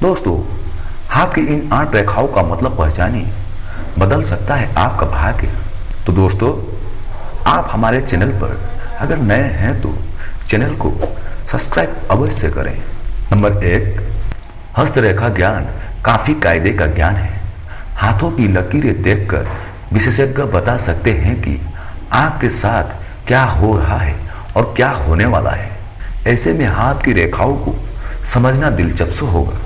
दोस्तों, हाथ की इन 8 रेखाओं का मतलब पहचानिए, बदल सकता है आपका भाग्य। तो दोस्तों, आप हमारे चैनल पर अगर नए हैं तो चैनल को सब्सक्राइब अवश्य करें। नंबर 1, हस्तरेखा ज्ञान काफी कायदे का ज्ञान है। हाथों की लकीरें देखकर विशेषज्ञ बता सकते हैं कि आपके साथ क्या हो रहा है और क्या होने वाला है। ऐसे में हाथ की रेखाओं को समझना दिलचस्प होगा।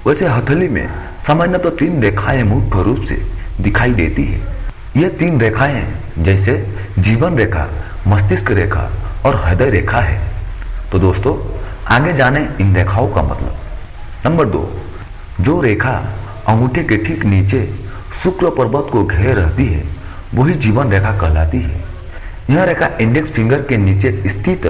वैसे हथेली में सामान्यतः 3 रेखाएं मुख्य रूप से दिखाई देती है। ये 3 रेखाएं जैसे जीवन रेखा, मस्तिष्क रेखा और हृदय रेखा है। तो दोस्तों, आगे जाने इन रेखाओं का मतलब। नंबर 2, जो रेखा अंगूठे के ठीक नीचे शुक्र पर्वत को घेरे रहती है वही जीवन रेखा कहलाती है। यह रेखा इंडेक्स फिंगर के नीचे स्थित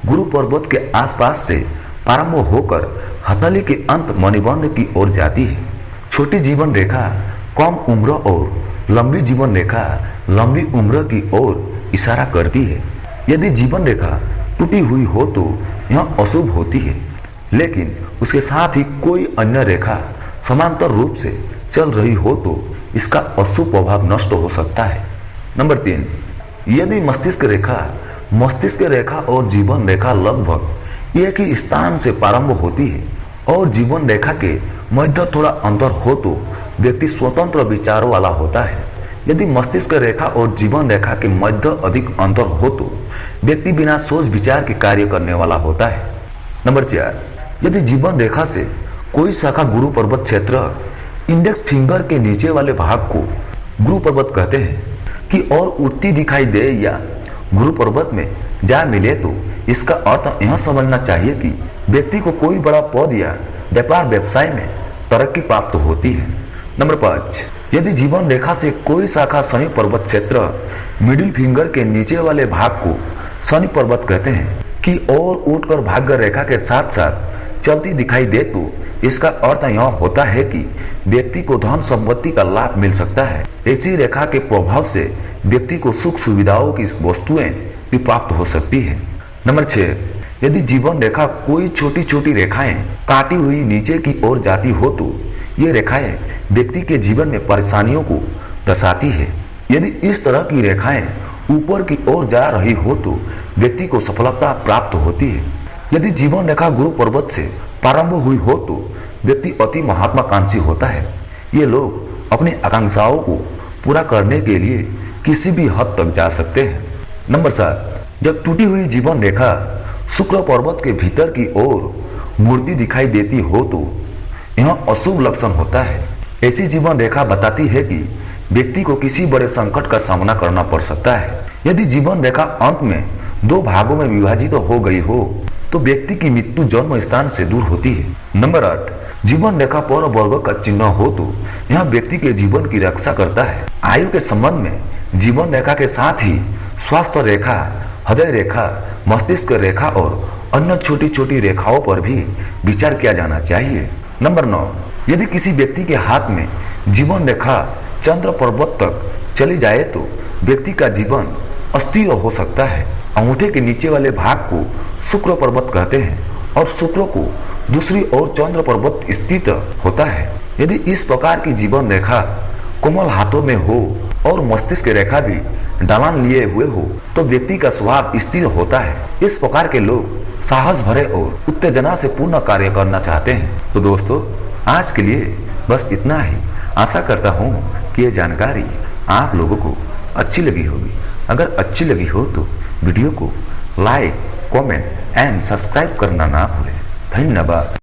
गुरु पर्वत के आसपास से प्रारंभ होकर हथेली के अंत मणिबंध की ओर जाती है। छोटी जीवन रेखा कम उम्र और लंबी जीवन रेखा लंबी उम्र की ओर इशारा करती है। यदि जीवन रेखा टूटी हुई हो तो यह अशुभ होती है, लेकिन उसके साथ ही कोई अन्य रेखा समांतर रूप से चल रही हो तो इसका अशुभ प्रभाव नष्ट हो सकता है। नंबर 3, यदि मस्तिष्क रेखा और जीवन रेखा लगभग एक ही स्थान से प्रारंभ होती है और जीवन रेखा के मध्य थोड़ा अंतर हो तो व्यक्ति स्वतंत्र विचारों वाला होता है। यदि मस्तिष्क रेखा और जीवन रेखा के मध्य अधिक अंतर हो तो व्यक्ति बिना सोच विचार के कार्य करने वाला होता है। नंबर 4, यदि जीवन रेखा से कोई शाखा गुरु पर्वत क्षेत्र इंडेक्स फिंगर के नीचे वाले भाग को गुरु पर्वत कहते हैं कि और उठती दिखाई दे या गुरु पर्वत में जा मिले तो इसका अर्थ यह समझना चाहिए कि व्यक्ति को कोई बड़ा पद या व्यापार व्यवसाय में तरक्की प्राप्त होती है। नंबर 5, यदि जीवन रेखा से कोई शाखा शनि पर्वत क्षेत्र मिडिल फिंगर के नीचे वाले भाग को शनि पर्वत कहते हैं कि और उठकर भाग्य रेखा के साथ साथ चलती दिखाई दे तो इसका अर्थ यह होता है कि व्यक्ति को धन संपत्ति का लाभ मिल सकता है। ऐसी रेखा के प्रभाव से व्यक्ति को सुख सुविधाओं की वस्तुएं भी प्राप्त हो सकती है। नंबर 6, यदि जीवन रेखा कोई छोटी छोटी रेखाएं काटी हुई नीचे की ओर जाती हो तो ये रेखाएं व्यक्ति के जीवन में परेशानियों को दर्शाती है। यदि इस तरह की रेखाएं ऊपर की ओर जा रही हो तो व्यक्ति को सफलता प्राप्त होती है। यदि जीवन रेखा गुरु पर्वत से प्रारंभ हुई हो तो व्यक्ति अति महात्माकांक्षी होता है। ये लोग अपनी आकांक्षाओं को पूरा करने के लिए किसी भी हद तक जा सकते हैं। नंबर 7, जब टूटी हुई जीवन रेखा शुक्र पर्वत के भीतर की ओर मूर्ति दिखाई देती हो तो यह अशुभ लक्षण होता है। ऐसी जीवन रेखा बताती है कि व्यक्ति को किसी बड़े संकट का सामना करना पड़ सकता है। यदि जीवन रेखा अंत में 2 भागों में विभाजित हो गई हो तो व्यक्ति की मृत्यु जन्म स्थान से दूर होती है। नंबर 8, जीवन रेखा पर वर्ग का चिन्ह हो तो यह व्यक्ति के जीवन की रक्षा करता है। आयु के संबंध में जीवन रेखा के साथ ही स्वास्थ्य रेखा, हृदय रेखा, मस्तिष्क रेखा और अन्य छोटी छोटी रेखाओं पर भी विचार किया जाना चाहिए। नंबर 9, यदि किसी व्यक्ति के हाथ में जीवन रेखा चंद्र पर्वत तक चली जाए तो व्यक्ति का जीवन अस्थिर हो सकता है। अंगूठे के नीचे वाले भाग को शुक्र पर्वत कहते हैं और शुक्र को दूसरी ओर चंद्र पर्वत स्थित होता है। यदि इस प्रकार की जीवन रेखा कोमल हाथों में हो और मस्तिष्क रेखा भी ढलान लिए हुए हो तो व्यक्ति का स्वभाव स्थिर होता है। इस प्रकार के लोग साहस भरे और उत्तेजना से पूर्ण कार्य करना चाहते हैं। तो दोस्तों, आज के लिए बस इतना ही। आशा करता हूँ कि ये जानकारी आप लोगों को अच्छी लगी होगी। अगर अच्छी लगी हो तो वीडियो को लाइक, कमेंट एंड सब्सक्राइब करना ना भूलें। धन्यवाद।